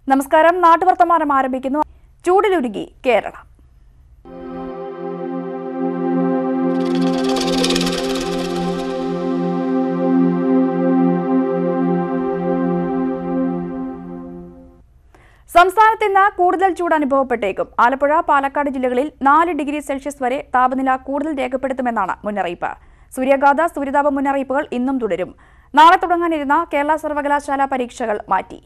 നമസ്കാരം. നാട്ടുവർത്തമാനം ആരംഭിക്കുന്നു. ചൂടിലുരുകി കേരളം. സംസ്ഥാനത്ത് ഇന്ന് കൂടുതൽ ചൂട് അനുഭവപ്പെട്ടേക്കും. ആലപ്പുഴ, പാലക്കാട് ജില്ലകളിൽ 4 ഡിഗ്രി സെൽഷ്യസ് വരെ താപനില കൂടുതൽ രേഖപ്പെടുത്തുമെന്നാണ് മുന്നറിയിപ്പ്. സൂര്യാഘാത സൂര്യതാപ മുന്നറിയിപ്പുകൾ ഇന്നും തുടരും. നാളെ തുടങ്ങാനിരുന്ന കേരള സർവകലാശാല പരീക്ഷകൾ മാറ്റി.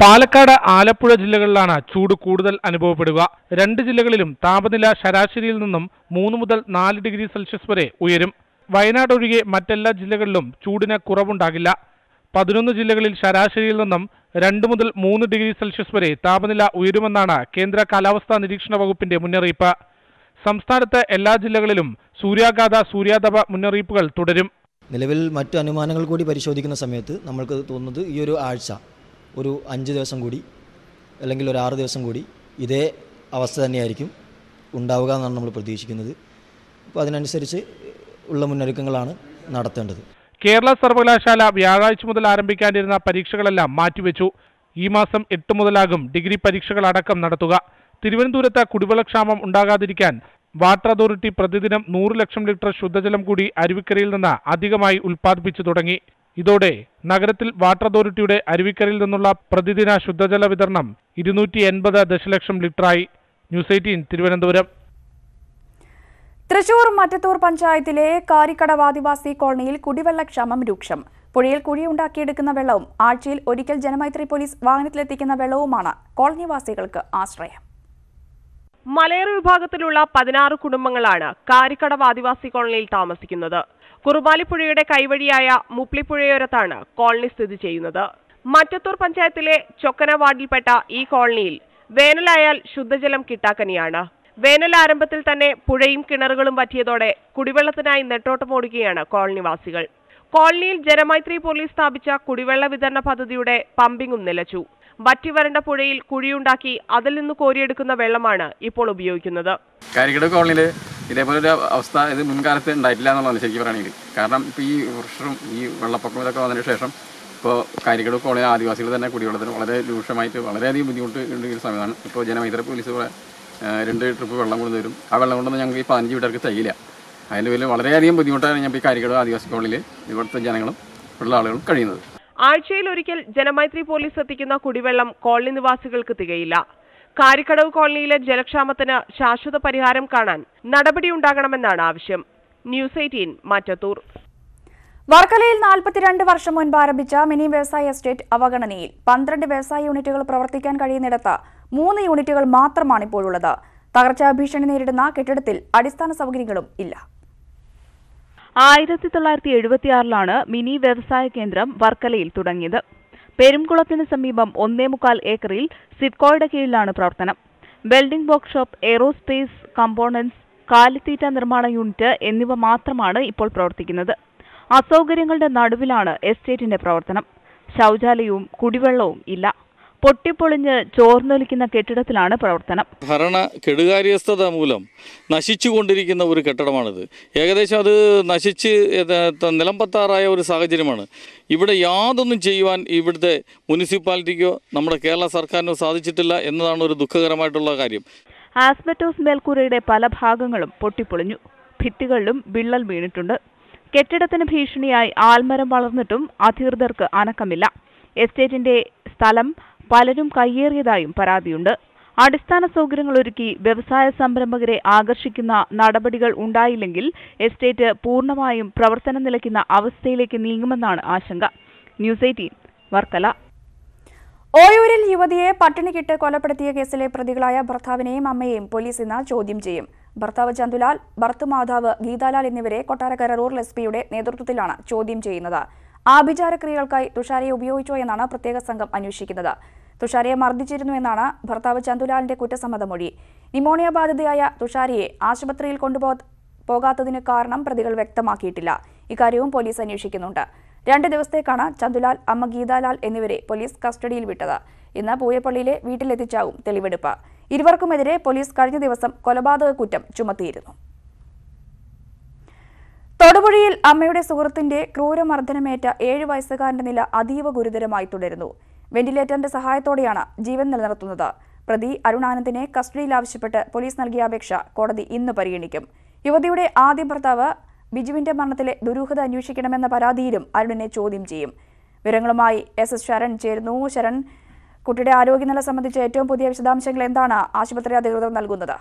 പാലക്കാട്, ആലപ്പുഴ ജില്ലകളിലാണ് ചൂട് കൂടുതൽ അനുഭവപ്പെടുക. 2 ജില്ലകളിലും താപനില ശരാശരിയിൽ നിന്നും 3 മുതൽ 4 ഡിഗ്രി സെൽഷ്യസ് വരെ ഉയരും. വയനാട് ഒഴികെ മറ്റെല്ലാ ജില്ലകളിലും ചൂടിന് കുറവുണ്ടാകില്ല. 11 ജില്ലകളിൽ ശരാശരിയിൽ നിന്നും 2 മുതൽ 3 ഡിഗ്രി സെൽഷ്യസ് വരെ താപനില ഉയരുമെന്നാണ് കേന്ദ്ര കാലാവസ്ഥാ നിരീക്ഷണ വകുപ്പിന്റെ മുന്നറിയിപ്പ്. സംസ്ഥാനത്ത് എല്ലാ ജില്ലകളിലും സൂര്യാഘാത സൂര്യാതപ മുന്നറിയിപ്പുകൾ തുടരും. നിലവിൽ മറ്റു അനുമാനങ്ങൾ കൂടി പരിശോധിക്കുന്ന സമയത്ത് നമ്മൾക്ക് തോന്നുന്നത് ഈ ഒരു ആഴ്ച ഒരു 5 ദിവസം കൂടി അല്ലെങ്കിൽ ഒരു 6 ദിവസം കൂടി ഇതേ അവസ്ഥ തന്നെയായിരിക്കും ഉണ്ടാവുക എന്നാണ് നമ്മൾ പ്രതീക്ഷിക്കുന്നത്. അപ്പോൾ അതിനനുസരിച്ച് ഉള്ള മുന്നൊരുക്കങ്ങളാണ് നടത്തേണ്ടത്. കേരള സർവകലാശാല വ്യാഴാഴ്ച മുതൽ ആരംഭിക്കാനിരുന്ന പരീക്ഷകളെല്ലാം മാറ്റിവെച്ചു. ഈ മാസം 8 മുതലാകും ഡിഗ്രി പരീക്ഷകളടക്കം നടത്തുക. തിരുവനന്തപുരത്ത് കുടിവെള്ളക്ഷാമം ഉണ്ടാകാതിരിക്കാൻ വാട്ടർ അതോറിറ്റി പ്രതിദിനം 100 ലക്ഷം ലിറ്റർ ശുദ്ധജലം കൂടി അരുവിക്കരയിൽ നിന്ന് അധികമായി ഉൽപ്പാദിപ്പിച്ചു തുടങ്ങി. ഇതോടെ നഗരത്തിൽ വാട്ടർ അതോറിറ്റിയുടെ അരുവിക്കരയിൽ നിന്നുള്ള പ്രതിദിന ശുദ്ധജല വിതരണം 280 ദശലക്ഷം ലിറ്ററായി. ന്യൂസ് 18 തിരുവനന്തപുരം. തൃശൂർ മറ്റത്തൂർ പഞ്ചായത്തിലെ കാരിക്കടവ് ആദിവാസി കോളനിയിൽ കുടിവെള്ളക്ഷാമം രൂക്ഷം. പുഴയിൽ കുഴിയുണ്ടാക്കിയെടുക്കുന്ന വെള്ളവും ആഴ്ചയിൽ ഒരിക്കൽ ജനമൈത്രി പോലീസ് വാഹനത്തിലെത്തിക്കുന്ന വെള്ളവുമാണ് കോളനിവാസികൾക്ക് ആശ്രയം. മലയോര വിഭാഗത്തിലുള്ള 16 കുടുംബങ്ങളാണ് കാരിക്കടവ് ആദിവാസി കോളനിയിൽ താമസിക്കുന്നത്. കുറുമാലിപ്പുഴയുടെ കൈവഴിയായ മുപ്ലിപ്പുഴയോരത്താണ് കോളനി സ്ഥിതി ചെയ്യുന്നത്. മറ്റത്തൂർ പഞ്ചായത്തിലെ ചൊക്കന വാർഡിൽപ്പെട്ട ഈ കോളനിയിൽ വേനലായാൽ ശുദ്ധജലം കിട്ടാക്കനിയാണ്. വേനൽ ആരംഭത്തിൽ തന്നെ പുഴയും കിണറുകളും വറ്റിയതോടെ കുടിവെള്ളത്തിനായി നെട്ടോട്ടമോടുകയാണ് കോളനിവാസികൾ. കോളനിയിൽ ജനമൈത്രി പോലീസ് സ്ഥാപിച്ച കുടിവെള്ള വിതരണ പദ്ധതിയുടെ പമ്പിങ്ങും നിലച്ചു. വറ്റിവരണ്ട പുഴയിൽ കുഴിയുണ്ടാക്കി അതിൽ നിന്ന് കോരിയെടുക്കുന്ന വെള്ളമാണ് ഇപ്പോൾ ഉപയോഗിക്കുന്നത്. കാരിക്കടവ് കോളനിയിൽ ഇതേപോലെ ഒരു അവസ്ഥ ഇത് മുൻകാലത്ത് ഉണ്ടായിട്ടില്ല എന്നുള്ളതാണ് ശരിക്കും പറയുകയാണെങ്കിൽ. കാരണം ഇപ്പോൾ ഈ വർഷവും ഈ വെള്ളപ്പൊക്കം ഇതൊക്കെ വന്നതിന് ശേഷം ഇപ്പോൾ കാരിക്കടവ് കോളനി ആദിവാസികൾ തന്നെ കുടിവെള്ളത്തിന് വളരെ രൂക്ഷമായിട്ട് വളരെയധികം ബുദ്ധിമുട്ട് ഉണ്ട് ഈ സമയമാണ്. ഇപ്പോൾ ജനമൈത്രി പോലീസ് 2 ട്രിപ്പ് വെള്ളം കൊണ്ടുവരും. ആ വെള്ളം കൊണ്ടൊന്നും ഞങ്ങൾക്ക് ഈ 15 വീട്ടുകാർക്ക് തികയില്ല. അതിൻ്റെ പേരിൽ വളരെയധികം ബുദ്ധിമുട്ടാണ് ഞാൻ ഈ കാരിക്കടവ് ആദിവാസി കോളനിയിൽ ഇവിടുത്തെ ജനങ്ങളും ഉള്ള ആളുകളും കഴിയുന്നത്. ആഴ്ചയിൽ ഒരിക്കൽ ജനമൈത്രി പോലീസ് എത്തിക്കുന്ന കുടിവെള്ളം കോളനി നിവാസികൾക്ക് തികയില്ല. കാരിക്കടവ് കോളനിയിലെ ജലക്ഷാമത്തിന് ശാശ്വത പരിഹാരം കാണാൻ നടപടിയുണ്ടാകണമെന്നാണ് ആവശ്യം. ന്യൂസ് 18 മറ്റത്തൂർ. വർക്കലയിൽ 42 വർഷം മുൻപ് ആരംഭിച്ച മിനി വ്യവസായ എസ്റ്റേറ്റ് അവഗണനയിൽ. 12 വ്യവസായ യൂണിറ്റുകൾ പ്രവർത്തിക്കാൻ കഴിയുന്നിടത്ത് 3 യൂണിറ്റുകൾ മാത്രമാണ് ഇപ്പോഴുള്ളത്. തകർച്ചാ ഭീഷണി നേരിടുന്ന കെട്ടിടത്തിൽ അടിസ്ഥാന സൗകര്യങ്ങളും ഇല്ല. 1976 മിനി വ്യവസായ കേന്ദ്രം വർക്കലയിൽ തുടങ്ങിയത്. പെരുംകുളത്തിന് സമീപം 1.25 ഏക്കറിൽ സിഡ്കോയുടെ കീഴിലാണ് പ്രവർത്തനം. വെൽഡിംഗ് വർക്ക്ഷോപ്പ്, എയ്റോസ്പേസ് കമ്പോണന്റ്സ്, കാലിത്തീറ്റ നിർമ്മാണ യൂണിറ്റ് എന്നിവ മാത്രമാണ് ഇപ്പോൾ പ്രവർത്തിക്കുന്നത്. അസൗകര്യങ്ങളുടെ നടുവിലാണ് എസ്റ്റേറ്റിന്റെ പ്രവർത്തനം. ശൗചാലയവും കുടിവെള്ളവും ഇല്ല. പൊട്ടിപ്പൊളിഞ്ഞ് ചോർന്നൊലിക്കുന്ന കെട്ടിടത്തിലാണ് പ്രവർത്തനം. ഭരണ കെടുകാര്യസ്ഥത മൂലം നശിച്ചുകൊണ്ടിരിക്കുന്ന ഒരു കെട്ടിടമാണിത്. ഏകദേശം അത് നശിച്ച് നിലംപത്താറായ ഒരു സാഹചര്യമാണ്. ഇവിടെ യാതൊന്നും ചെയ്യുവാൻ ഇവിടുത്തെ മുനിസിപ്പാലിറ്റിക്കോ നമ്മുടെ കേരള സർക്കാരിനോ സാധിച്ചിട്ടില്ല എന്നതാണ് ഒരു ദുഃഖകരമായിട്ടുള്ള കാര്യം. ആസ്ബറ്റോസ് മേൽക്കൂരയുടെ പല ഭാഗങ്ങളും പൊട്ടിപ്പൊളിഞ്ഞു. ഭിത്തികളിലും വിള്ളൽ വീണിട്ടുണ്ട്. കെട്ടിടത്തിന് ഭീഷണിയായി ആൽമരം വളർന്നിട്ടും അധികൃതർക്ക് അനക്കമില്ല. എസ്റ്റേറ്റിന്റെ സ്ഥലം പലരും കയ്യേറിയതായും പരാതിയുണ്ട്. അടിസ്ഥാന സൗകര്യങ്ങൾ ഒരുക്കി വ്യവസായ സംരംഭകരെ ആകർഷിക്കുന്ന നടപടികൾ ഉണ്ടായില്ലെങ്കിൽ എസ്റ്റേറ്റ് പൂർണ്ണമായും പ്രവർത്തനം നിലയ്ക്കുന്ന അവസ്ഥയിലേക്ക് നീങ്ങുമെന്നാണ് ആശങ്ക. ന്യൂസ് 18 വർക്കല. ഓയൂരിൽ യുവതിയെ പട്ടിണിക്കിട്ട് കൊലപ്പെടുത്തിയ കേസിലെ പ്രതികളായ ഭർത്താവിനെയും അമ്മയെയും പോലീസ് ഇന്ന് ചോദ്യം ചെയ്യും. ഭർത്താവ് ചന്തുലാൽ, ഭർത്തുമാതാവ് ഗീതാലാൽ എന്നിവരെ കൊട്ടാരക്കര റൂറൽ എസ്പിയുടെ നേതൃത്വത്തിലാണ് ചോദ്യം ചെയ്യുന്നത്. ആഭിചാരക്രിയകൾക്കായി തുഷാരയെ ഉപയോഗിച്ചോ എന്നാണ് പ്രത്യേക സംഘം അന്വേഷിക്കുന്നത്. തുഷാരയെ മർദ്ദിച്ചിരുന്നു എന്നാണ് ഭർത്താവ് ചന്തുലാലിന്റെ കുറ്റസമ്മതമൊഴി. നിമോണിയ ബാധിതയായ തുഷാരയെ ആശുപത്രിയിൽ കൊണ്ടുപോകാത്തതിന് കാരണം പ്രതികൾ വ്യക്തമാക്കിയിട്ടില്ല. ഇക്കാര്യവും പോലീസ് അന്വേഷിക്കുന്നുണ്ട്. 2 ദിവസത്തേക്കാണ് ചന്തുലാൽ, അമ്മ ഗീതാലാൽ എന്നിവരെ പോലീസ് കസ്റ്റഡിയിൽ വിട്ടത്. ഇന്ന് പൂയപ്പള്ളിയിലെ വീട്ടിലെത്തിച്ചാവും തെളിവെടുപ്പ്. ഇരുവർക്കുമെതിരെ പോലീസ് കഴിഞ്ഞ ദിവസം കൊലപാതക കുറ്റം ചുമത്തിയിരുന്നു. തൊടുപുഴയിൽ അമ്മയുടെ സുഹൃത്തിന്റെ ക്രൂരമർദ്ദനമേറ്റ 7 വയസ്സുകാരന്റെ നില അതീവ ഗുരുതരമായി തുടരുന്നു. വെന്റിലേറ്ററിന്റെ സഹായത്തോടെയാണ് ജീവൻ നിലനിർത്തുന്നത്. പ്രതി അരുൺ ആനന്ദിനെ കസ്റ്റഡിയിൽ ആവശ്യപ്പെട്ട് പോലീസ് നൽകിയ അപേക്ഷ കോടതി ഇന്ന് പരിഗണിക്കും. യുവതിയുടെ ആദ്യ ഭർത്താവ് ബിജുവിന്റെ മരണത്തിലെ ദുരൂഹത അന്വേഷിക്കണമെന്ന പരാതിയിലും അരുണിനെ ചോദ്യം ചെയ്യും. വിവരങ്ങളുമായി എസ് ശരൺ ചേരുന്നു. ശരൺ, കുട്ടിയുടെ ആരോഗ്യനില സംബന്ധിച്ച് ഏറ്റവും പുതിയ വിശദാംശങ്ങൾ എന്താണ് ആശുപത്രി അധികൃതർ നൽകുന്നത്?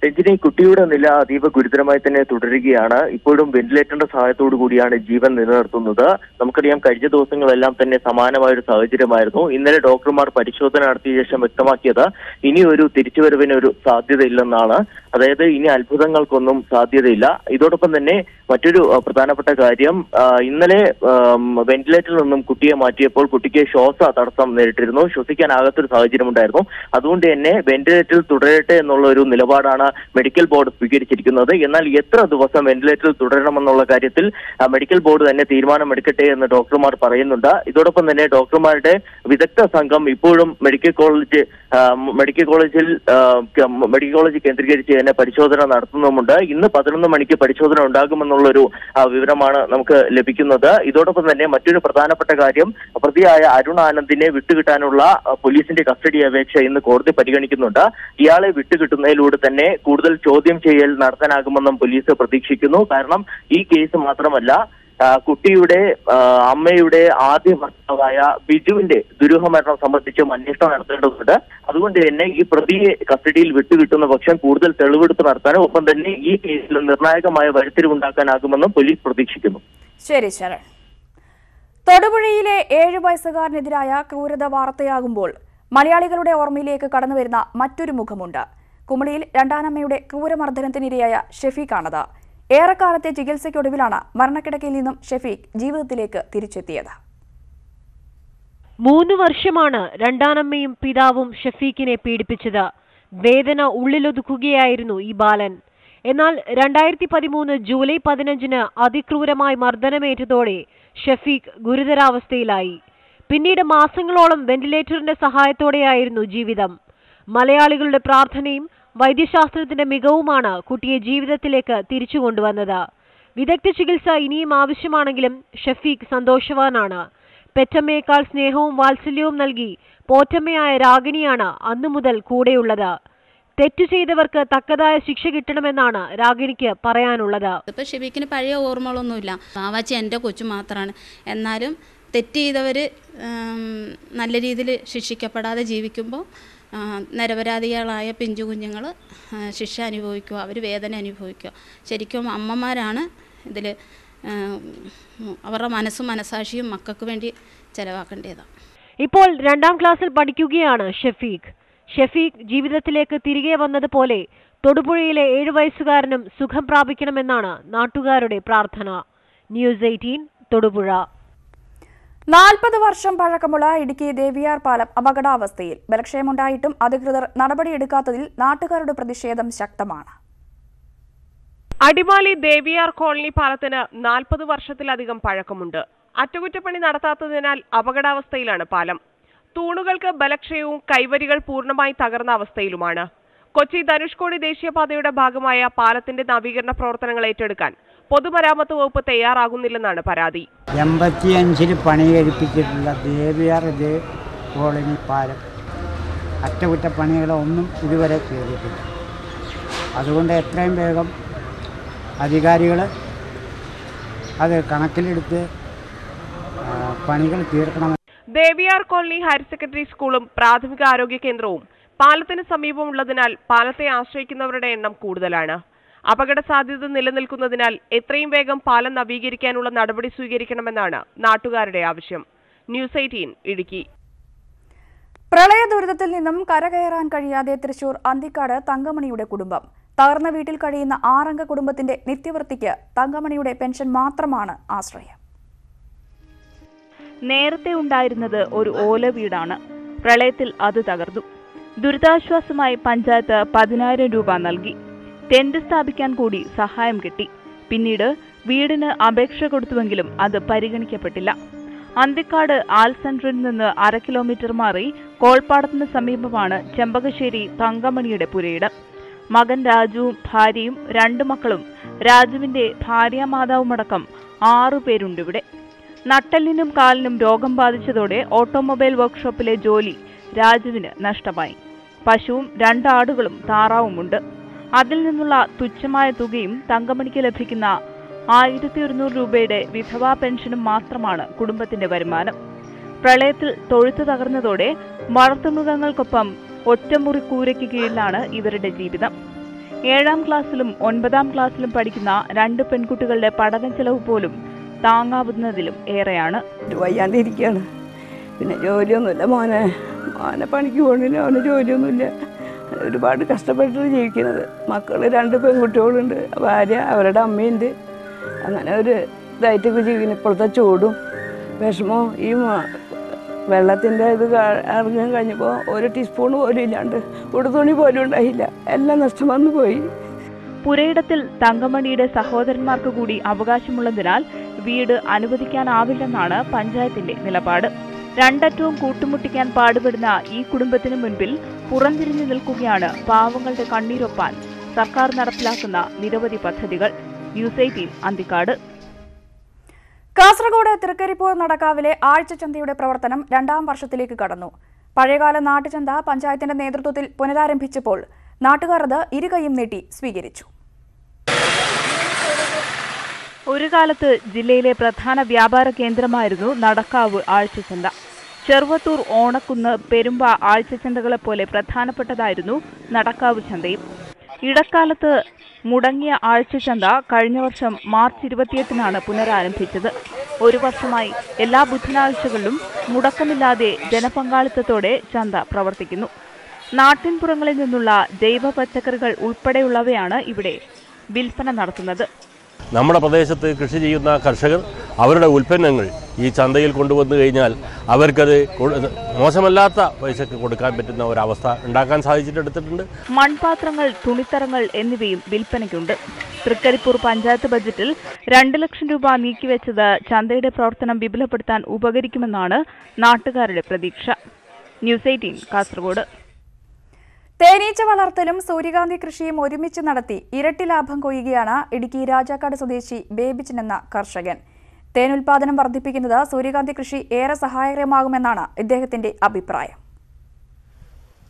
രഞ്ജിനി, കുട്ടിയുടെ നില അതീവ ഗുരുതരമായി തന്നെ തുടരുകയാണ്. ഇപ്പോഴും വെന്റിലേറ്ററിന്റെ സഹായത്തോടു കൂടിയാണ് ജീവൻ നിലനിർത്തുന്നത്. നമുക്കറിയാം, കഴിഞ്ഞ ദിവസങ്ങളെല്ലാം തന്നെ സമാനമായ ഒരു സാഹചര്യമായിരുന്നു. ഇന്നലെ ഡോക്ടർമാർ പരിശോധന നടത്തിയ ശേഷം വ്യക്തമാക്കിയത് ഇനി ഒരു തിരിച്ചുവരവിന് ഒരു സാധ്യതയില്ലെന്നാണ്. അതായത് ഇനി അത്ഭുതങ്ങൾക്കൊന്നും സാധ്യതയില്ല. ഇതോടൊപ്പം തന്നെ മറ്റൊരു പ്രധാനപ്പെട്ട കാര്യം, ഇന്നലെ വെന്റിലേറ്ററിൽ നിന്നും കുട്ടിയെ മാറ്റിയപ്പോൾ കുട്ടിക്ക് ശ്വാസ തടസ്സം നേരിട്ടിരുന്നു. ശ്വസിക്കാനാകാത്തൊരു സാഹചര്യം ഉണ്ടായിരുന്നു. അതുകൊണ്ട് തന്നെ വെന്റിലേറ്ററിൽ തുടരട്ടെ എന്നുള്ള ഒരു നിലപാടാണ് മെഡിക്കൽ ബോർഡ് സ്വീകരിച്ചിരിക്കുന്നത്. എന്നാൽ എത്ര ദിവസം വെന്റിലേറ്ററിൽ തുടരണമെന്നുള്ള കാര്യത്തിൽ മെഡിക്കൽ ബോർഡ് തന്നെ തീരുമാനമെടുക്കട്ടെ എന്ന് ഡോക്ടർമാർ പറയുന്നുണ്ട്. ഇതോടൊപ്പം തന്നെ ഡോക്ടർമാരുടെ വിദഗ്ധ സംഘം ഇപ്പോഴും മെഡിക്കൽ കോളേജ് കേന്ദ്രീകരിച്ച് തന്നെ പരിശോധന നടത്തുന്നുമുണ്ട്. ഇന്ന് 11 മണിക്ക് പരിശോധന ഉണ്ടാകുമെന്നുള്ളൊരു വിവരമാണ് നമുക്ക് ലഭിക്കുന്നത്. ഇതോടൊപ്പം തന്നെ മറ്റൊരു പ്രധാനപ്പെട്ട കാര്യം, പ്രതിയായ അരുൺ ആനന്ദിനെ വിട്ടുകിട്ടാനുള്ള പോലീസിന്റെ കസ്റ്റഡി അപേക്ഷ ഇന്ന് കോടതി പരിഗണിക്കുന്നുണ്ട്. ഇയാളെ വിട്ടുകിട്ടുന്നതിലൂടെ തന്നെ കൂടുതൽ ചോദ്യം ചെയ്യൽ നടത്താനാകുമെന്നും പോലീസ് പ്രതീക്ഷിക്കുന്നു. കാരണം ഈ കേസ് മാത്രമല്ല, കുട്ടിയുടെ അമ്മയുടെ ആദ്യ ഭർത്താവായ ബിജുവിന്റെ ദുരൂഹമരണം സംബന്ധിച്ചും അന്വേഷണം നടത്തേണ്ടതുണ്ട്. അതുകൊണ്ട് തന്നെ ഈ പ്രതിയെ കസ്റ്റഡിയിൽ വിട്ടുകിട്ടുന്ന പക്ഷം കൂടുതൽ തെളിവെടുപ്പ് നടത്താനും ഒപ്പം തന്നെ ഈ കേസിൽ നിർണായകമായ വഴിത്തിരിവുണ്ടാക്കാനാകുമെന്നും പോലീസ് പ്രതീക്ഷിക്കുന്നു. ശരി ശരൺ. തൊടുപുഴയിലെ 7 വയസ്സുകാരനെതിരായ ക്രൂരത വാർത്തയാകുമ്പോൾ മലയാളികളുടെ ഓർമ്മയിലേക്ക് കടന്നുവരുന്ന മറ്റൊരു മുഖമുണ്ട്. കുമളിയിൽ രണ്ടാനമ്മയുടെ ക്രൂരമർദ്ദനത്തിനിരയായ ഷെഫീഖാണത്. ഏറെക്കാലത്തെ ചികിത്സയ്ക്കൊടുവിലാണ് മരണക്കിടക്കയിൽ നിന്നും ഷെഫീഖ് ജീവിതത്തിലേക്ക് തിരിച്ചെത്തിയത്. 3 വർഷമാണ് രണ്ടാനമ്മയും പിതാവും ഷെഫീഖിനെ പീഡിപ്പിച്ചത്. വേദന ഉള്ളിലൊതുക്കുകയായിരുന്നു ഈ ബാലൻ. എന്നാൽ 2013 ജൂലൈ 15 അതിക്രൂരമായി മർദ്ദനമേറ്റതോടെ ഷെഫീഖ് ഗുരുതരാവസ്ഥയിലായി. പിന്നീട് മാസങ്ങളോളം വെന്റിലേറ്ററിന്റെ സഹായത്തോടെയായിരുന്നു ജീവിതം. മലയാളികളുടെ പ്രാർത്ഥനയും വൈദ്യശാസ്ത്രത്തിന്റെ മികവുമാണ് കുട്ടിയെ ജീവിതത്തിലേക്ക് തിരിച്ചു കൊണ്ടുവന്നത്. വിദഗ്ധ ചികിത്സ ഇനിയും ആവശ്യമാണെങ്കിലും ഷെഫീഖ് സന്തോഷവാനാണ്. പെറ്റമ്മയേക്കാൾ സ്നേഹവും വാത്സല്യവും നൽകി പോറ്റമ്മയായ രാഗിണിയാണ് അന്നു മുതൽ കൂടെയുള്ളത്. തെറ്റു ചെയ്തവർക്ക് തക്കതായ ശിക്ഷ കിട്ടണമെന്നാണ് രാഗിണിക്ക് പറയാനുള്ളത്. ഇപ്പൊ ഷെഫീഖിന് പഴയ ഓർമ്മകളൊന്നുമില്ല. വാവാച്ചി എൻ്റെ കൊച്ചു മാത്രമാണ്. എന്നാലും തെറ്റ് ചെയ്തവർ നല്ല രീതിയിൽ ശിക്ഷിക്കപ്പെടാതെ ജീവിക്കുമ്പോൾ നിരപരാധികളായ പിഞ്ചു കുഞ്ഞുങ്ങൾ ശിക്ഷ അനുഭവിക്കുക, അവർ വേദന അനുഭവിക്കുക. ശരിക്കും അമ്മമാരാണ് ഇതിൽ അവരുടെ മനസ്സാക്ഷിയും മക്കൾക്ക് വേണ്ടി ചെലവാക്കേണ്ടതാണ്. ഇപ്പോൾ 2ാം ക്ലാസ്സിൽ പഠിക്കുകയാണ് ഷെഫീഖ്. ഷെഫീഖ് ജീവിതത്തിലേക്ക് തിരികെ വന്നതുപോലെ തൊടുപുഴയിലെ 7 വയസ്സുകാരനും സുഖം പ്രാപിക്കണമെന്നാണ് നാട്ടുകാരുടെ പ്രാർത്ഥന. ന്യൂസ് 18 തൊടുപുഴ. 40 വർഷം പഴക്കമുള്ള ഇടുക്കി ദേവിയാർ പാലം അപകടാവസ്ഥയിൽ. ബലക്ഷയമുണ്ടായിട്ടും അധികൃതർ നടപടിയെടുക്കാത്തതിൽ നാട്ടുകാരുടെ പ്രതിഷേധം ശക്തമാണ്. അടിമാലി ദേവിയാർ കോളനി പാലത്തിന് 40 വർഷത്തിലധികം പഴക്കമുണ്ട്. അറ്റകുറ്റപ്പണി നടത്താത്തതിനാൽ അപകടാവസ്ഥയിലാണ് പാലം. തൂണുകൾക്ക് ബലക്ഷയവും കൈവരികൾ പൂർണ്ണമായി തകർന്ന അവസ്ഥയിലുമാണ്. കൊച്ചി ധനുഷ്കോടി ദേശീയപാതയുടെ ഭാഗമായ പാലത്തിന്റെ നവീകരണ പ്രവർത്തനങ്ങൾ ഏറ്റെടുക്കാൻ പൊതുമരാമത്ത് വകുപ്പ് തയ്യാറാകുന്നില്ലെന്നാണ് പരാതി. 85 പണി കഴിപ്പിച്ചിട്ടുള്ള ദേവിയാർ കോളനി പാലം അറ്റകുറ്റപ്പണികളൊന്നും ഇതുവരെ ചെയ്തിട്ടില്ല. അതുകൊണ്ട് എത്രയും വേഗം അധികാരികൾ അത് കണക്കിലെടുത്ത് പണികൾ തീർക്കണം. ദേവിയാർ കോളനി ഹയർ സെക്കൻഡറി സ്കൂളും പ്രാഥമിക ആരോഗ്യ കേന്ദ്രവും പാലത്തിന് സമീപമുള്ളതിനാൽ പാലത്തെ ആശ്രയിക്കുന്നവരുടെ എണ്ണം കൂടുതലാണ്. അപകട സാധ്യത നിലനിൽക്കുന്നതിനാൽ എത്രയും വേഗം പാലം നവീകരിക്കാനുള്ള നടപടി സ്വീകരിക്കണമെന്നാണ് നാട്ടുകാരുടെ ആവശ്യം. ന്യൂസ് 18 ഇടുക്കി. പ്രളയ ദുരിതത്തിൽ നിന്നും കരകയറാൻ കഴിയാതെ തൃശൂർ അന്തിക്കാട് തങ്കമണിയുടെ കുടുംബം. തകർന്ന വീട്ടിൽ കഴിയുന്ന 6 അംഗ കുടുംബത്തിന്റെ നിത്യവൃത്തിക്ക് തങ്കമണിയുടെ പെൻഷൻ മാത്രമാണ് ആശ്രയം. നേരത്തെ ഉണ്ടായിരുന്നത് ഒരു ഓല വീടാണ്. പ്രളയത്തിൽ അത് തകർന്നു. ദുരിതാശ്വാസമായി പഞ്ചായത്ത് 10,000 രൂപ നൽകി. ടെന്റ് സ്ഥാപിക്കാൻ കൂടി സഹായം കിട്ടി. പിന്നീട് വീടിന് അപേക്ഷ കൊടുത്തുവെങ്കിലും അത് പരിഗണിക്കപ്പെട്ടില്ല. അന്തിക്കാട് ആൽ സെന്ററിൽ നിന്ന് 1/2 കിലോമീറ്റർ മാറി കോൾപ്പാടത്തിന് സമീപമാണ് ചെമ്പകശ്ശേരി തങ്കമണിയുടെ പുരയിടം. മകൻ രാജുവും ഭാര്യയും 2 മക്കളും രാജുവിന്റെ ഭാര്യാമാതാവുമടക്കം 6 പേരുണ്ടിവിടെ. നട്ടെല്ലിനും കാലിനും രോഗം ബാധിച്ചതോടെ ഓട്ടോമൊബൈൽ വർക്ക്ഷോപ്പിലെ ജോലി രാജുവിന് നഷ്ടമായി. പശുവും 2 ആടുകളും താറാവുമുണ്ട്. അതിൽ നിന്നുള്ള തുച്ഛമായ തുകയും തങ്കമണിക്ക് ലഭിക്കുന്ന 1100 രൂപയുടെ വിധവാ പെൻഷനും മാത്രമാണ് കുടുംബത്തിന്റെ വരുമാനം. പ്രളയത്തിൽ തൊഴുത്ത് തകർന്നതോടെ വളർത്തുമൃഗങ്ങൾക്കൊപ്പം ഒറ്റമുറി കൂരയ്ക്ക് കീഴിലാണ് ഇവരുടെ ജീവിതം. 7ാം ക്ലാസ്സിലും 9ാം ക്ലാസ്സിലും പഠിക്കുന്ന 2 പെൺകുട്ടികളുടെ പഠന ചെലവ് പോലും താങ്ങാവുന്നതിലും ഏറെയാണ്. വയ്യാണ്ടിരിക്കുകയാണ്. പിന്നെ ജോലിയൊന്നുമില്ല. മോനെ പണിക്ക് പോകണില്ല. അവന് ജോലിയൊന്നുമില്ല. ഒരുപാട് കഷ്ടപ്പെട്ടിട്ട് ജീവിക്കുന്നത്. മക്കൾ 2 പെൺകുട്ടികളുണ്ട്. ഭാര്യ, അവരുടെ അമ്മയുണ്ട്. അങ്ങനെ ഒരു ഇതായിട്ടൊക്കെ ജീവിക്കുന്നു. ഇപ്പോഴത്തെ ചൂടും വിഷമവും ഈ വെള്ളത്തിൻ്റെ ഇത് ഇറങ്ങാൻ കഴിഞ്ഞപ്പോൾ ഒരു ടീസ്പൂൺ പോലും ഇല്ലാണ്ട് ഉടുതുണി പോലും ഉണ്ടായില്ല. എല്ലാം നഷ്ടം വന്നു പോയി. പുരയിടത്തിൽ തങ്കമണിയുടെ സഹോദരന്മാർക്ക് കൂടി അവകാശമുള്ളതിനാൽ വീട് അനുവദിക്കാനാവില്ലെന്നാണ് പഞ്ചായത്തിന്റെ നിലപാട്. 2 അറ്റവും കൂട്ടുമുട്ടിക്കാൻ പാടുപെടുന്ന ഈ കുടുംബത്തിന് മുൻപിൽ പുറംതിരിഞ്ഞു നിൽക്കുകയാണ് പാവങ്ങളുടെ കണ്ണീരൊപ്പാൻ സർക്കാർ നടപ്പിലാക്കുന്ന നിരവധി പദ്ധതികൾ. ന്യൂസ് 18 അന്തിക്കാട്. കാസർഗോഡ് തൃക്കരിപ്പൂർ നടക്കാവിലെ ആഴ്ചച്ചന്തയുടെ പ്രവർത്തനം 2ാം വർഷത്തിലേക്ക് കടന്നു. പഴയകാല നാട്ടുചന്ത പഞ്ചായത്തിന്റെ നേതൃത്വത്തിൽ പുനരാരംഭിച്ചപ്പോൾ നാട്ടുകാർ അത് ഇരുകൈയും നീട്ടി സ്വീകരിച്ചു. ഒരു കാലത്ത് ജില്ലയിലെ പ്രധാന വ്യാപാര കേന്ദ്രമായിരുന്നു നടക്കാവ് ആഴ്ചച്ചന്ത. ചെറുവത്തൂർ, ഓണക്കുന്ന്, പെരുമ്പ ആഴ്ചച്ചന്തകളെപ്പോലെ പ്രധാനപ്പെട്ടതായിരുന്നു നടക്കാവ് ചന്തയും. ഇടക്കാലത്ത് മുടങ്ങിയ ആഴ്ചച്ചന്ത കഴിഞ്ഞ വർഷം മാർച്ച് 28-നാണ് പുനരാരംഭിച്ചത്. 1 വർഷമായി എല്ലാ ബുധനാഴ്ചകളിലും മുടക്കമില്ലാതെ ജനപങ്കാളിത്തത്തോടെ ചന്ത പ്രവർത്തിക്കുന്നു. നാട്ടിൻപുറങ്ങളിൽ നിന്നുള്ള ജൈവ പച്ചക്കറികൾ ഉൾപ്പെടെയുള്ളവയാണ് ഇവിടെ വിൽപ്പന നടത്തുന്നത്. നമ്മുടെ പ്രദേശത്ത് കൃഷി ചെയ്യുന്ന കർഷകർ അവരുടെ ഉൽപ്പന്നങ്ങൾ ഈ ചന്തയിൽ കൊണ്ടുവന്നു കഴിഞ്ഞാൽ അവർക്കത് മോശമല്ലാത്ത പൈസക്ക് കൊടുക്കാൻ പറ്റുന്ന ഒരവസ്ഥ ഉണ്ടാക്കാൻ സാധിച്ചിട്ടെടുത്തിട്ടുണ്ട്. മൺപാത്രങ്ങൾ, തുണിത്തരങ്ങൾ എന്നിവയും വിൽപ്പനയ്ക്കുണ്ട്. തൃക്കരിപ്പൂർ പഞ്ചായത്ത് ബജറ്റിൽ 2 ലക്ഷം രൂപ നീക്കിവെച്ചത് ചന്തയുടെ പ്രവർത്തനം വിപുലപ്പെടുത്താൻ ഉപകരിക്കുമെന്നാണ് നാട്ടുകാരുടെ പ്രതീക്ഷ. ന്യൂസ് 18 കാസർഗോഡ്. തേനീച്ച വളർത്തലും സൂര്യകാന്തി കൃഷിയും ഒരുമിച്ച് നടത്തി ഇരട്ടി ലാഭം കൊയ്യുകയാണ് ഇടുക്കി രാജാക്കാട് സ്വദേശി ബേബിച്ചൻ എന്ന കർഷകൻ. തേൻ ഉൽപാദനം വർദ്ധിപ്പിക്കുന്നത് സൂര്യകാന്തി കൃഷി ഏറെ സഹായകരമാകുമെന്നാണ് ഇദ്ദേഹത്തിന്റെ അഭിപ്രായം.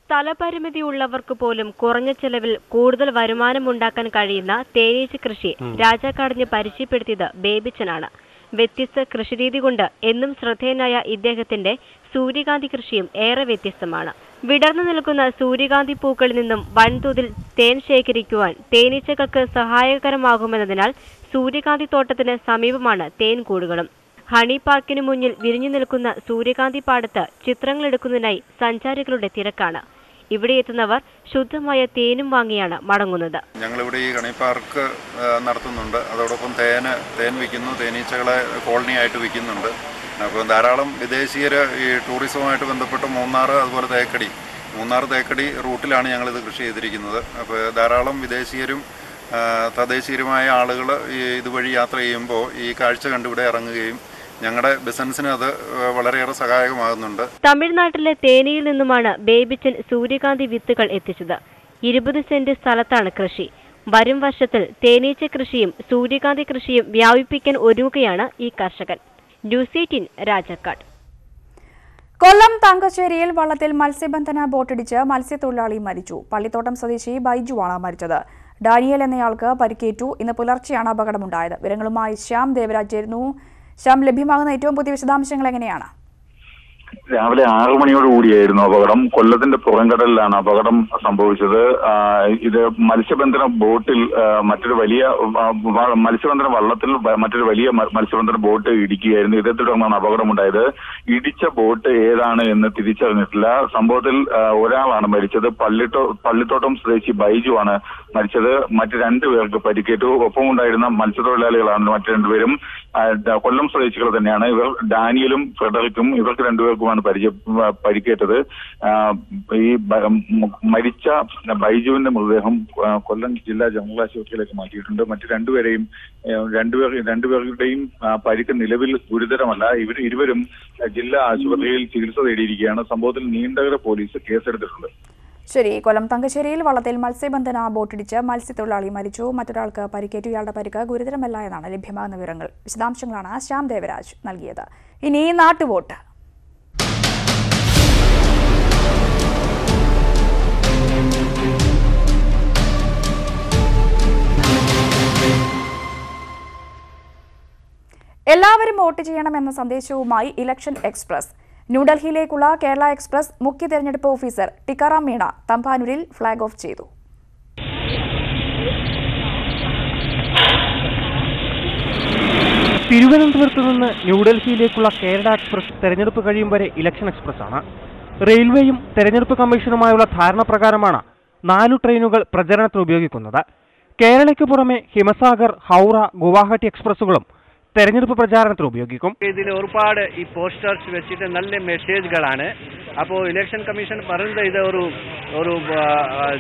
സ്ഥലപരിമിതി ഉള്ളവർക്ക് പോലും കുറഞ്ഞ ചെലവിൽ കൂടുതൽ വരുമാനമുണ്ടാക്കാൻ കഴിയുന്ന തേനീച്ച കൃഷി രാജാക്കാടിന് പരിചയപ്പെടുത്തിയത് ബേബിച്ചനാണ്. വ്യത്യസ്ത കൃഷിരീതി കൊണ്ട് എന്നും ശ്രദ്ധേയനായ ഇദ്ദേഹത്തിന്റെ സൂര്യകാന്തി കൃഷിയും ഏറെ വ്യത്യസ്തമാണ്. വിടർന്നു നിൽക്കുന്ന സൂര്യകാന്തി പൂക്കളിൽ നിന്നും വൻതോതിൽ തേൻ ശേഖരിക്കുവാൻ തേനീച്ചകൾക്ക് സഹായകരമാകുമെന്നതിനാൽ സൂര്യകാന്തി തോട്ടത്തിന് സമീപമാണ് തേൻ കൂടുകളും. ഹണി പാർക്കിന് മുന്നിൽ വിരിഞ്ഞു നിൽക്കുന്ന സൂര്യകാന്തി പാടത്ത് ചിത്രങ്ങളെടുക്കുന്നതിനായി സഞ്ചാരികളുടെ തിരക്കാണ്. ഇവിടെ എത്തുന്നവർ ശുദ്ധമായ തേനും വാങ്ങിയാണ് മടങ്ങുന്നത്. ഞങ്ങളിവിടെ ഈ ഹണി പാർക്ക് നടത്തുന്നുണ്ട്. അതോടൊപ്പം തേൻ വിൽക്കുന്നു. തേനീച്ചകളെ കോളനി ആയിട്ട് വിൽക്കുന്നുണ്ട്. അപ്പോൾ ധാരാളം വിദേശീയർ ഈ ടൂറിസവുമായിട്ട് ബന്ധപ്പെട്ട് മൂന്നാർ, അതുപോലെ തേക്കടി റൂട്ടിലാണ് ഞങ്ങളിത് കൃഷി ചെയ്തിരിക്കുന്നത്. അപ്പോൾ ധാരാളം വിദേശീയരും തദ്ദേശീയരുമായ ആളുകൾ ഇതുവഴി യാത്ര ചെയ്യുമ്പോൾ ഈ കാഴ്ച കണ്ടിവിടെ ഇറങ്ങുകയും ഞങ്ങളുടെ ബിസിനസ്സിന് അത് വളരെയേറെ സഹായകമാകുന്നുണ്ട്. തമിഴ്നാട്ടിലെ തേനിയിൽ നിന്നുമാണ് ബേബിച്ചൻ സൂര്യകാന്തി വിത്തുകൾ എത്തിച്ചത്. 20 സെന്റ് സ്ഥലത്താണ് കൃഷി. വരും വർഷത്തിൽ തേനീച്ച കൃഷിയും സൂര്യകാന്തി കൃഷിയും വ്യാപിപ്പിക്കാൻ ഒരുങ്ങുകയാണ് ഈ കർഷകൻ. ന്യൂസ് 18 രാജാക്കാട്. കൊല്ലം തങ്കശ്ശേരിയിൽ വള്ളത്തിൽ മത്സ്യബന്ധന ബോട്ടിടിച്ച് മത്സ്യത്തൊഴിലാളി മരിച്ചു. പള്ളിത്തോട്ടം സ്വദേശി ബൈജുവാണ് മരിച്ചത്. ഡാനിയൽ എന്നയാൾക്ക് പരിക്കേറ്റു. ഇന്ന് പുലർച്ചെയാണ് അപകടമുണ്ടായത്. വിവരങ്ങളുമായി ശ്യാം ദേവരാജ് ചേരുന്നു. ശ്യാം, ലഭ്യമാകുന്ന ഏറ്റവും പുതിയ വിശദാംശങ്ങൾ എങ്ങനെയാണ്? രാവിലെ 6 മണിയോടുകൂടിയായിരുന്നു അപകടം. കൊല്ലത്തിന്റെ പുറംകടലിലാണ് അപകടം സംഭവിച്ചത്. ഇത് മത്സ്യബന്ധന ബോട്ടിൽ മറ്റൊരു വലിയ മത്സ്യബന്ധന വള്ളത്തിൽ മറ്റൊരു വലിയ മത്സ്യബന്ധന ബോട്ട് ഇടിക്കുകയായിരുന്നു. ഇതേ തുടർന്നാണ് അപകടമുണ്ടായത്. ഇടിച്ച ബോട്ട് ഏതാണ് എന്ന് തിരിച്ചറിഞ്ഞിട്ടില്ല. സംഭവത്തിൽ ഒരാളാണ് മരിച്ചത്. പള്ളിത്തോട്ടം സ്വദേശി ബൈജു ആണ് മരിച്ചത്. മറ്റ് 2 പേർക്ക് പരിക്കേറ്റു. ഒപ്പം ഉണ്ടായിരുന്ന മത്സ്യത്തൊഴിലാളികളാണ് മറ്റ് 2 പേരും. കൊല്ലം സ്വദേശികൾ തന്നെയാണ്. ഇവർ ഡാനിയലും ഫ്രെഡറിക്കും. ഇവർക്ക് 2 പേർക്കുമാണ് പരിക്കേറ്റത്. ഈ മരിച്ച ബൈജുവിന്റെ മൃതദേഹം കൊല്ലം ജില്ലാ ജനറൽ ആശുപത്രിയിലേക്ക് മാറ്റിയിട്ടുണ്ട്. മറ്റ് 2 പേരുടെയും പരിക്ക് നിലവിൽ ഗുരുതരമല്ല. ഇരുവരും ജില്ലാ ആശുപത്രിയിൽ ചികിത്സ തേടിയിരിക്കുകയാണ്. സംഭവത്തിൽ നീണ്ടകര പോലീസ് കേസെടുത്തിട്ടുണ്ട്. ശരി. കൊല്ലം തങ്കശ്ശേരിയിൽ വള്ളത്തിൽ മത്സ്യബന്ധന ബോട്ടിടിച്ച് മത്സ്യത്തൊഴിലാളി മരിച്ചു. മറ്റൊരാൾക്ക് പരിക്കേറ്റു. ഇയാളുടെ പരിക്ക് ഗുരുതരമല്ല എന്നാണ് ലഭ്യമാകുന്ന വിവരങ്ങൾ. വിശദാംശങ്ങളാണ് ശ്യാം ദേവരാജ് നൽകിയത്. ഇനി നാട്ടുവോട്ട്. എല്ലാവരും വോട്ട് ചെയ്യണമെന്ന സന്ദേശവുമായി ഇലക്ഷൻ എക്സ്പ്രസ്. ന്യൂഡൽഹിയിലേക്കുള്ള കേരള എക്സ്പ്രസ് മുഖ്യ തെരഞ്ഞെടുപ്പ് ഓഫീസർ ടിക്കാറാം മീണ തമ്പാനൂരിൽ ഫ്ളാഗ് ഓഫ് ചെയ്തു. തിരുവനന്തപുരത്ത് നിന്ന് ന്യൂഡൽഹിയിലേക്കുള്ള കേരള എക്സ്പ്രസ് തെരഞ്ഞെടുപ്പ് കഴിയും വരെ ഇലക്ഷൻ എക്സ്പ്രസ് ആണ്. റെയിൽവേയും തെരഞ്ഞെടുപ്പ് കമ്മീഷനുമായുള്ള ധാരണ പ്രകാരമാണ് 4 ട്രെയിനുകൾ പ്രചരണത്തിന് ഉപയോഗിക്കുന്നത്. കേരളയ്ക്ക് പുറമെ ഹിമസാഗർ, ഹൗറ, ഗുവാഹട്ടി എക്സ്പ്രസുകളും തെരഞ്ഞെടുപ്പ് പ്രചാരണത്തിന് ഉപയോഗിക്കും. ഇതിൽ ഒരുപാട് ഈ പോസ്റ്റേഴ്സ് വെച്ചിട്ട് നല്ല മെസ്സേജുകളാണ്. അപ്പോൾ ഇലക്ഷൻ കമ്മീഷൻ പറയുന്നത് ഇത് ഒരു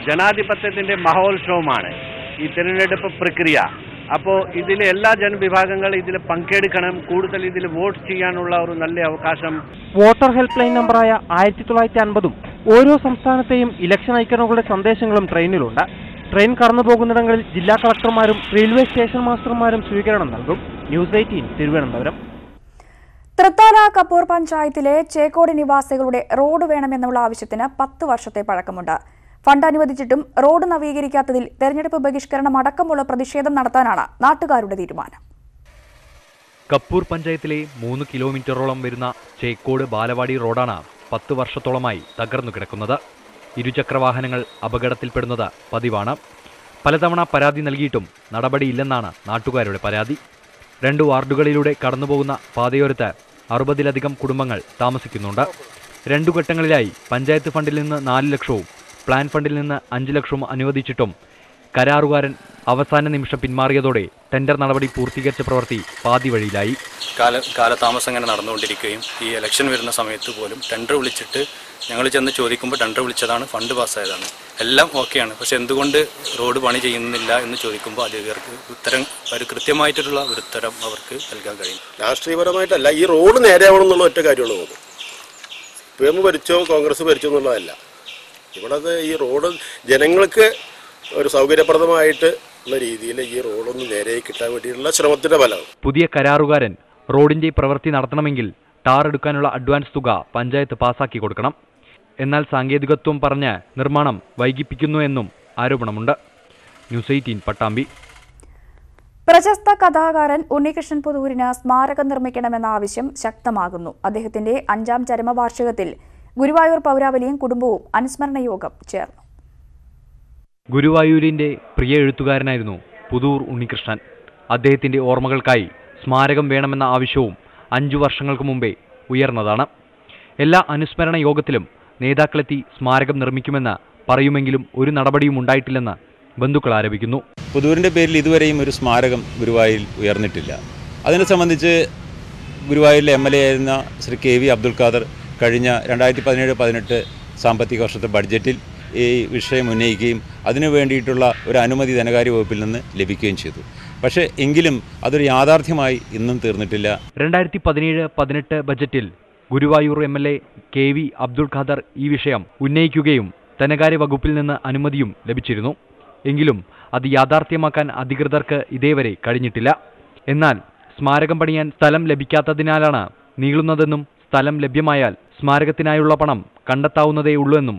ജനാധിപത്യത്തിന്റെ മഹോത്സവമാണ് ഈ തിരഞ്ഞെടുപ്പ് പ്രക്രിയ. അപ്പോൾ ഇതിൽ എല്ലാ ജനവിഭാഗങ്ങളും ഇതിൽ പങ്കെടുക്കണം, കൂടുതൽ ഇതിൽ വോട്ട് ചെയ്യാനുള്ള ഒരു നല്ല അവകാശം. വോട്ടർ ഹെൽപ്പ് ലൈൻ നമ്പറായ 1950 ഓരോ സംസ്ഥാനത്തെയും ഇലക്ഷൻ ഐക്കണുകളുടെ സന്ദേശങ്ങളും ട്രെയിനിലുണ്ട്. ട്രെയിൻ കടന്നുപോകുന്നിടങ്ങളിൽ ജില്ലാ കളക്ടർമാരും റെയിൽവേ സ്റ്റേഷൻ മാസ്റ്റർമാരും സ്വീകരണം നൽകും. ന്യൂസ് 18 തിരുവനന്തപുരം. തൃത്താല കപ്പൂർ പഞ്ചായത്തിലെ ചേക്കോട് നിവാസികളുടെ റോഡ് വേണമെന്നുള്ള ആവശ്യത്തിന് 10 വർഷത്തെ പഴക്കമുണ്ട്. ഫണ്ട് അനുവദിച്ചിട്ടും റോഡ് നവീകരിക്കാത്തതിൽ തെരഞ്ഞെടുപ്പ് ബഹിഷ്കരണം അടക്കമുള്ള പ്രതിഷേധം നടത്താനാണ് നാട്ടുകാരുടെ തീരുമാനം. കപ്പൂർ പഞ്ചായത്തിലെ 3 കിലോമീറ്ററോളം വരുന്ന ചേക്കോട് ബാലവാടി റോഡാണ് 10 വർഷത്തോളമായി തകർന്നു കിടക്കുന്നത്. ഇരുചക്രവാഹനങ്ങൾ അപകടത്തിൽപ്പെടുന്നത് പതിവാണ്. പലതവണ പരാതി നൽകിയിട്ടും നടപടിയില്ലെന്നാണ് നാട്ടുകാരുടെ പരാതി. 2 വാർഡുകളിലൂടെ കടന്നുപോകുന്ന പാതയോരത്ത് 60-ലധികം കുടുംബങ്ങൾ താമസിക്കുന്നുണ്ട്. 2 ഘട്ടങ്ങളിലായി പഞ്ചായത്ത് ഫണ്ടിൽ നിന്ന് 4 ലക്ഷവും പ്ലാൻ ഫണ്ടിൽ നിന്ന് 5 ലക്ഷവും അനുവദിച്ചിട്ടും കരാറുകാരൻ അവസാന നിമിഷം പിന്മാറിയതോടെ ടെൻഡർ നടപടി പൂർത്തീകരിച്ച പ്രവൃത്തി പാതി വഴിയിലായി. കാലതാമസം ഇങ്ങനെ നടന്നുകൊണ്ടിരിക്കുകയും ഈ ഇലക്ഷൻ വരുന്ന സമയത്ത് പോലും ടെൻഡർ വിളിച്ചിട്ട് ഞങ്ങൾ ചെന്ന് ചോദിക്കുമ്പോൾ ടെൻഡർ വിളിച്ചതാണ്, ഫണ്ട് പാസ്സായതാണ്, എല്ലാം ഓക്കെയാണ്. പക്ഷെ എന്തുകൊണ്ട് റോഡ് പണി ചെയ്യുന്നില്ല എന്ന് ചോദിക്കുമ്പോൾ അധികൃതർക്ക് ഒരു കൃത്യമായിട്ടുള്ള ഒരു ഉത്തരം അവർക്ക് നൽകാൻ കഴിയും. രാഷ്ട്രീയപരമായിട്ടല്ല, ഈ റോഡ് നേരെയാവണം എന്നുള്ള ഒറ്റ കാര്യമുള്ളൂ. PM ഭരിച്ചോ കോൺഗ്രസ് ഭരിച്ചോ എന്നുള്ളതല്ല. ഇവിടെ ഈ റോഡ് ജനങ്ങൾക്ക് ഒരു സൗകര്യപ്രദമായിട്ട് ഉള്ള രീതിയിൽ ഈ റോഡൊന്ന് നേരെ കിട്ടാൻ വേണ്ടിയിട്ടുള്ള ശ്രമത്തിന്റെ ഫലമാണ്. പുതിയ കരാറുകാരൻ റോഡിന്റെ പ്രവൃത്തി നടത്തണമെങ്കിൽ ടാർ എടുക്കാനുള്ള അഡ്വാൻസ് തുക പഞ്ചായത്ത് പാസാക്കി കൊടുക്കണം. എന്നാൽ സാങ്കേതികത്വം പറഞ്ഞ് നിർമ്മാണം വൈകിപ്പിക്കുന്നു എന്നും ആരോപണമുണ്ട്. ന്യൂസ് 18 പട്ടാമ്പി. പ്രശസ്ത കഥാകാരൻ ഉണ്ണികൃഷ്ണൻ പുതൂരിന് സ്മാരകം നിർമ്മിക്കണമെന്ന ആവശ്യം ശക്തമാകുന്നു. അദ്ദേഹത്തിന്റെ 5ാം ചരമവാർഷികത്തിൽ ഗുരുവായൂർ പൗരാവലിയും കുടുംബവും അനുസ്മരണ യോഗം ചേർന്നു. ഗുരുവായൂരിന്റെ പ്രിയ എഴുത്തുകാരനായിരുന്നു പുതൂർ ഉണ്ണികൃഷ്ണൻ. അദ്ദേഹത്തിന്റെ ഓർമ്മകൾക്കായി സ്മാരകം വേണമെന്ന ആവശ്യവും 5 വർഷങ്ങൾക്ക് മുമ്പേ ഉയർന്നതാണ്. എല്ലാ അനുസ്മരണ യോഗത്തിലും നേതാക്കളെത്തി സ്മാരകം നിർമ്മിക്കുമെന്ന് പറയുമെങ്കിലും ഒരു നടപടിയും ഉണ്ടായിട്ടില്ലെന്ന് ബന്ധുക്കൾ ആരോപിക്കുന്നു. പുതൂരിൻ്റെ പേരിൽ ഇതുവരെയും ഒരു സ്മാരകം ഗുരുവായൂരിൽ ഉയർന്നിട്ടില്ല. അതിനെ സംബന്ധിച്ച് ഗുരുവായൂരിലെ MLA ആയിരുന്ന ശ്രീ KV അബ്ദുൽ ഖാദർ കഴിഞ്ഞ 2017-18 സാമ്പത്തിക വർഷത്തെ ബഡ്ജറ്റിൽ ഈ വിഷയം ഉന്നയിക്കുകയും അതിനു വേണ്ടിയിട്ടുള്ള ഒരു അനുമതി ധനകാര്യ വകുപ്പിൽ നിന്ന് ലഭിക്കുകയും ചെയ്തു. പക്ഷേ എങ്കിലും അതൊരു യാഥാർത്ഥ്യമായി ഇന്നും തീർന്നിട്ടില്ല. 2017-18 ബജറ്റിൽ ഗുരുവായൂർ MLA KV അബ്ദുൽ ഖാദർ ഈ വിഷയം ഉന്നയിക്കുകയും ധനകാര്യ വകുപ്പിൽ നിന്ന് അനുമതിയും ലഭിച്ചിരുന്നു. എങ്കിലും അത് യാഥാർത്ഥ്യമാക്കാൻ അധികൃതർക്ക് ഇതേവരെ കഴിഞ്ഞിട്ടില്ല. എന്നാൽ സ്മാരകം പണിയാൻ സ്ഥലം ലഭിക്കാത്തതിനാലാണ് നീളുന്നതെന്നും സ്ഥലം ലഭ്യമായാൽ സ്മാരകത്തിനായുള്ള പണം കണ്ടെത്താവുന്നതേയുള്ളൂ എന്നും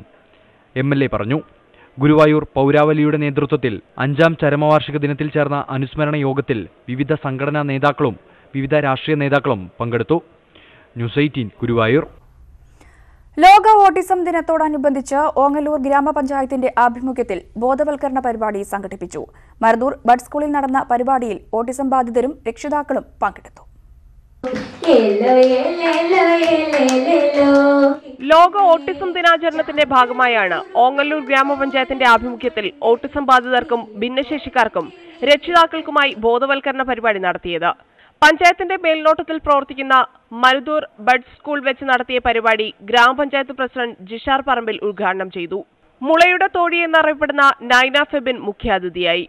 MLA പറഞ്ഞു. ഗുരുവായൂർ പൗരാവലിയുടെ നേതൃത്വത്തിൽ 5ാം ചരമവാർഷിക ദിനത്തിൽ ചേർന്ന അനുസ്മരണ യോഗത്തിൽ വിവിധ സംഘടനാ നേതാക്കളും വിവിധ രാഷ്ട്രീയ നേതാക്കളും പങ്കെടുത്തു. ന്യൂസ് 18 ഗുരുവായൂർ. ലോക ഓട്ടിസം ദിനത്തോടനുബന്ധിച്ച് ഓങ്ങല്ലൂർ ഗ്രാമപഞ്ചായത്തിന്റെ ആഭിമുഖ്യത്തിൽ ബോധവൽക്കരണ പരിപാടി സംഘടിപ്പിച്ചു. മരുതൂർ ബഡ് സ്കൂളിൽ നടന്ന പരിപാടിയിൽ ഓട്ടിസം ബാധിതരും രക്ഷിതാക്കളും പങ്കെടുത്തു. ലോക ഓട്ടിസം ദിനാചരണത്തിന്റെ ഭാഗമായാണ് ഓങ്ങല്ലൂർ ഗ്രാമപഞ്ചായത്തിന്റെ ആഭിമുഖ്യത്തിൽ ഓട്ടിസം ബാധിതർക്കും ഭിന്നശേഷിക്കാർക്കും രക്ഷിതാക്കൾക്കുമായി ബോധവൽക്കരണ പരിപാടി നടത്തിയത്. പഞ്ചായത്തിന്റെ മേൽനോട്ടത്തിൽ പ്രവർത്തിക്കുന്ന മരുതൂർ ബഡ് സ്കൂൾ വെച്ച് നടത്തിയ പരിപാടി ഗ്രാമപഞ്ചായത്ത് പ്രസിഡന്റ് ജിഷാർ പറമ്പിൽ ഉദ്ഘാടനം ചെയ്തു. മുളയുടെ തോഴി എന്നറിയപ്പെടുന്ന നൈന ഫെബിൻ മുഖ്യാതിഥിയായി.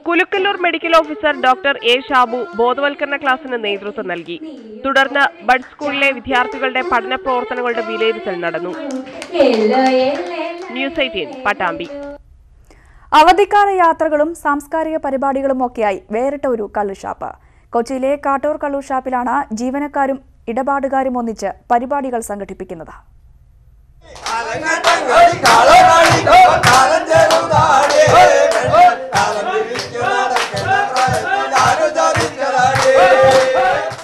Kulukkallur medical officer doctor A Shabu ബോധവൽക്കരണ ക്ലാസിന് നേതൃത്വം നൽകി. തുടർന്ന് ബഡ് സ്കൂളിലെ വിദ്യാർത്ഥികളുടെ പഠന പ്രവർത്തനങ്ങളുടെ വിലയിരുത്തൽ നടന്നു. ന്യൂസ് 18 പട്ടാമ്പി. അവധിക്കാല യാത്രകളും സാംസ്കാരിക പരിപാടികളും ഒക്കെയായി വേറിട്ട ഒരു കള്ളുഷാപ്പ്. കൊച്ചിയിലെ കാട്ടൂർ കള്ളുഷാപ്പിലാണ് ജീവനക്കാരും ഇടപാടുകാരും ഒന്നിച്ച് പരിപാടികൾ സംഘടിപ്പിക്കുന്നത്.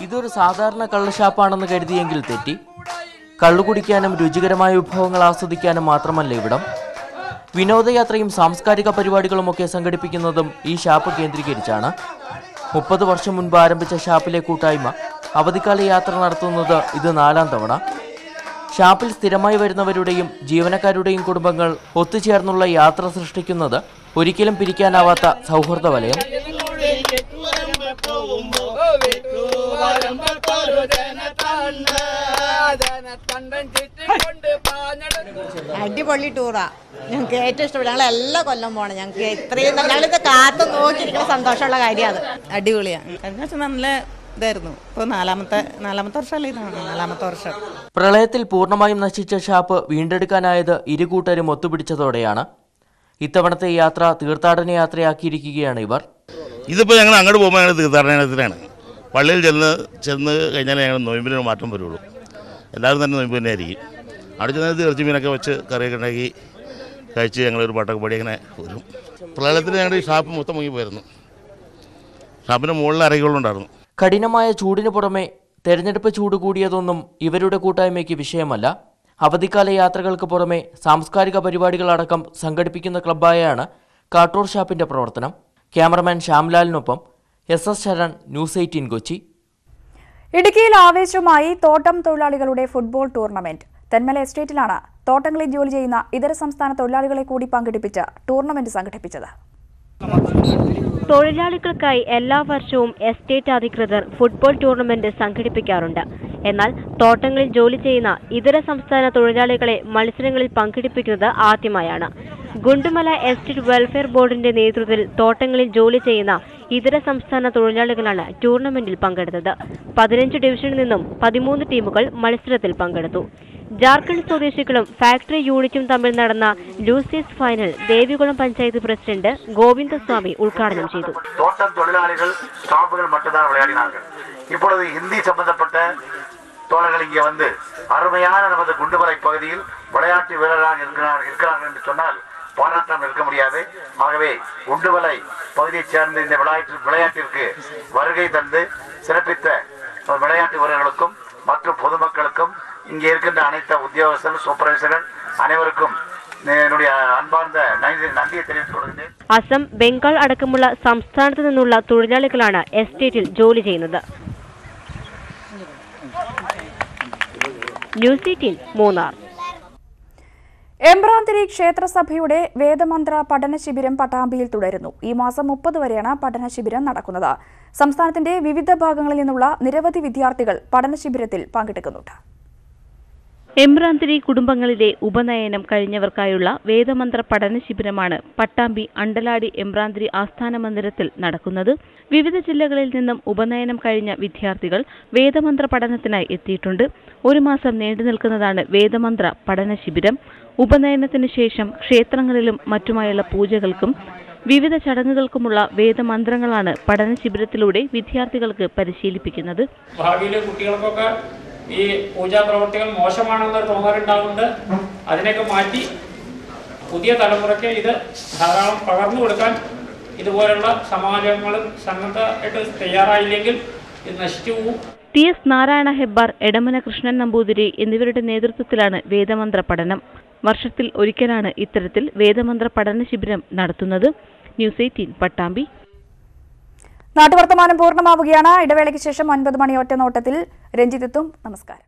ഇതൊരു സാധാരണ കള്ളുഷാപ്പാണെന്ന് കരുതിയെങ്കിൽ തെറ്റി. കള്ളു കുടിക്കാനും രുചികരമായ വിഭവങ്ങൾ ആസ്വദിക്കാനും മാത്രമല്ല ഇവിടം. വിനോദയാത്രയും സാംസ്കാരിക പരിപാടികളുമൊക്കെ സംഘടിപ്പിക്കുന്നതും ഈ ഷാപ്പ് കേന്ദ്രീകരിച്ചാണ്. 30 വർഷം മുൻപ് ആരംഭിച്ച ഷാപ്പിലെ കൂട്ടായ്മ അവധിക്കാല യാത്ര നടത്തുന്നത് ഇത് 4ാം തവണ. ഷാപ്പിൽ സ്ഥിരമായി വരുന്നവരുടെയും ജീവനക്കാരുടെയും കുടുംബങ്ങൾ ഒത്തുചേർന്നുള്ള യാത്ര സൃഷ്ടിക്കുന്നത് ഒരിക്കലും പിരിക്കാനാവാത്ത സൗഹൃദ വലയം. അടിപൊളി ടൂറാ. ഞങ്ങൾക്ക് ഏറ്റവും ഇഷ്ടപ്പെട്ടു. ഞങ്ങൾ എല്ലാ കൊല്ലം പോകണം. ഞങ്ങൾക്ക് ഇത്രയും ഞങ്ങളിത് കാത്തു നോക്കിയിരിക്കുന്ന സന്തോഷമുള്ള കാര്യമാണ്. അടിപൊളിയാണ്. കഴിഞ്ഞ വർഷം നല്ല ഇതായിരുന്നു. ഇപ്പോൾ നാലാമത്തെ വർഷമല്ലേ ഇതാണ്? 4ാമത്തെ വർഷം. പ്രളയത്തിൽ പൂർണ്ണമായും നശിച്ച ഷാപ്പ് വീണ്ടെടുക്കാനായത് ഇരുകൂട്ടരും ഒത്തുപിടിച്ചതോടെയാണ്. ഇത്തവണത്തെ യാത്ര തീർത്ഥാടന യാത്രയാക്കിയിരിക്കുകയാണ് ഇവർ. ഇതിപ്പോൾ ഞങ്ങൾ അങ്ങോട്ട് പോകുമ്പോൾ ഞങ്ങൾ തീർത്ഥാടനത്തിനാണ്. പള്ളിയിൽ ചെന്ന് കഴിഞ്ഞാൽ ഞങ്ങൾ നോയമ്പിന് മാറ്റം വരുള്ളൂ. എല്ലാവരും തന്നെ നോയമ്പ് തന്നെ ആയിരിക്കും. അവിടെ ചെന്ന് ഇറച്ചി മീനൊക്കെ വെച്ച് കറിയൊക്കെ ഉണ്ടാക്കി കഴിച്ച് ഞങ്ങളൊരു പാട്ടൊക്കെ പാടി അങ്ങനെ വരും. പ്രളയത്തിൽ ഞങ്ങളുടെ ഈ ഷാപ്പ് മൊത്തം മുങ്ങിപ്പോയിരുന്നു. ഷാപ്പിൻ്റെ മുകളിൽ അരകളുണ്ടായിരുന്നു. കഠിനമായ ചൂടിന് പുറമെ തെരഞ്ഞെടുപ്പ് ചൂട് കൂടിയതൊന്നും ഇവരുടെ കൂട്ടായ്മയ്ക്ക് വിഷയമല്ല. അവധിക്കാല യാത്രകൾക്ക് പുറമെ സാംസ്കാരിക പരിപാടികളടക്കം സംഘടിപ്പിക്കുന്ന ക്ലബ്ബായാണ് കാട്ടൂർ ഷാപ്പിന്റെ പ്രവർത്തനം. ക്യാമറമാൻ ശ്യാംലാലിനൊപ്പം SS ശരൺ, ന്യൂസ് 18 കൊച്ചി. ഇടുക്കിയിൽ ആവേശവുമായി തോട്ടം തൊഴിലാളികളുടെ ഫുട്ബോൾ ടൂർണമെന്റ്. തെന്മല എസ്റ്റേറ്റിലാണ് തോട്ടങ്ങളിൽ ജോലി ചെയ്യുന്ന ഇതര സംസ്ഥാന തൊഴിലാളികളെ കൂടി പങ്കെടുപ്പിച്ച ടൂർണമെന്റ് സംഘടിപ്പിച്ചത്. തൊഴിലാളികൾക്കായി എല്ലാ വർഷവും എസ്റ്റേറ്റ് അധികൃതർ ഫുട്ബോൾ ടൂർണമെന്റ് സംഘടിപ്പിക്കാറുണ്ട്. എന്നാൽ തോട്ടങ്ങളിൽ ജോലി ചെയ്യുന്ന ഇതര സംസ്ഥാന തൊഴിലാളികളെ മത്സരങ്ങളിൽ പങ്കെടുപ്പിക്കുന്നത് ആദ്യമായാണ്. ഗുണ്ടുമല എസ്റ്റേറ്റ് വെൽഫെയർ ബോർഡിന്റെ നേതൃത്വത്തിൽ തോട്ടങ്ങളിൽ ജോലി ചെയ്യുന്ന ഇതര സംസ്ഥാന തൊഴിലാളികളാണ് ടൂർണമെന്റിൽ പങ്കെടുത്തത്. 15 ഡിവിഷനിൽ നിന്നും 13 ടീമുകൾ മത്സരത്തിൽ പങ്കെടുത്തു. ജാർഖണ്ഡ് സ്വദേശികളും ഫാക്ടറി യൂണിറ്റും തമ്മിൽ നടന്ന losers final Devikulam panchayat president Govindaswamy ഉദ്ഘാടനം ചെയ്തു. தோட்டம் தொழிலாளிகள் ஸ்டாஃப்கள் மட்டும்தான் விளையாடினார்கள். இப்பொழுது ஹிந்தி சம்பந்தப்பட்ட தோழர்கள் இங்கே வந்து அருமையான நமது குண்டுமலை பகுதியில் விளையாட்டு வீரராக இருக்கிறார்கள் என்று சொன்னால் பாராட்டம் இருக்க முடியாது. ஆகவே குண்டுமலை பகுதியைச் சேர்ந்த இந்த விளையாட்டிற்கு வருகை தந்து சிறப்பித்த விளையாட்டு வீரர்களுக்கும் மற்றும் பொதுமக்களுக்கும் இங்கே இருக்கின்ற அனைத்து உத்தியோகஸ்தர்கள், சூப்பர்வைசர்கள் அனைவருக்கும் என்னுடைய அன்பார்ந்த நன்றியை தெரிவித்துக் கொள்கிறேன். അസം, ബംഗാൾ അടക്കമുള്ള സംസ്ഥാനത്തു നിന്നുള്ള തൊഴിലാളികളാണ് എസ്റ്റേറ്റിൽ ജോലി ചെയ്യുന്നത്. ന്യൂസ് 18 മൂന്നാർ. എമ്പ്രാന്തിരി ക്ഷേത്രസഭയുടെ വേദമന്ത്ര പഠന ശിബിരം പട്ടാമ്പിയിൽ തുടരുന്നു. ഈ മാസം 30 വരെയാണ് പഠന ശിബിരം നടക്കുന്നത്. സംസ്ഥാനത്തിന്റെ വിവിധ ഭാഗങ്ങളിൽ നിന്നുള്ള നിരവധി വിദ്യാർത്ഥികൾ പഠന ശിബിരത്തിൽ പങ്കെടുക്കുന്നുണ്ട്. എമ്പ്രാന്തിരി കുടുംബങ്ങളിലെ ഉപനയനം കഴിഞ്ഞവർക്കായുള്ള വേദമന്ത്ര പഠന ശിബിരമാണ് പട്ടാമ്പി അണ്ടലാടി എമ്പ്രാന്തിരി ആസ്ഥാന മന്ദിരത്തിൽ നടക്കുന്നത്. വിവിധ ജില്ലകളിൽ നിന്നും ഉപനയനം കഴിഞ്ഞ വിദ്യാർത്ഥികൾ വേദമന്ത്ര പഠനത്തിനായി എത്തിയിട്ടുണ്ട്. 1 മാസം നീണ്ടു നിൽക്കുന്നതാണ് വേദമന്ത്ര പഠന ശിബിരം. ഉപനയനത്തിന് ശേഷം ക്ഷേത്രങ്ങളിലും മറ്റുമായുള്ള പൂജകൾക്കും വിവിധ ചടങ്ങുകൾക്കുമുള്ള വേദമന്ത്രങ്ങളാണ് പഠന ശിബിരത്തിലൂടെ വിദ്യാർത്ഥികൾക്ക് പരിശീലിപ്പിക്കുന്നത്. ഭാവിയിലെ കുട്ടികൾക്കൊക്കെ ഈ പൂജാ പ്രവൃത്തികൾ മോശമാണെന്നൊരു തോന്നലുണ്ടാകുന്നുണ്ട്. അതിനൊക്കെ മാറ്റി പുതിയ തലമുറയ്ക്ക് ഇത് ധാരാളം പകർന്നു കൊടുക്കാൻ ഇതുപോലുള്ള സമാജങ്ങളും സംഘടനയായിട്ട് തയ്യാറായില്ലെങ്കിൽ ഇത് നശിച്ചു പോകും. TS നാരായണ ഹെബ്ബാർ, എടമന കൃഷ്ണൻ നമ്പൂതിരി എന്നിവരുടെ നേതൃത്വത്തിലാണ് വേദമന്ത്ര പഠനം. വർഷത്തിൽ ഒരിക്കലാണ് ഇത്തരത്തിൽ വേദമന്ത്ര പഠന ശിബിരം നടത്തുന്നത്. ന്യൂസ് 18 പട്ടാമ്പി. നാട്ടുവർത്തമാനം പൂർണ്ണമാവുകയാണ്. ഇടവേളയ്ക്ക് ശേഷം 9 മണി ഒറ്റ നോട്ടത്തിൽ രഞ്ജിത്തെത്തും. നമസ്കാരം.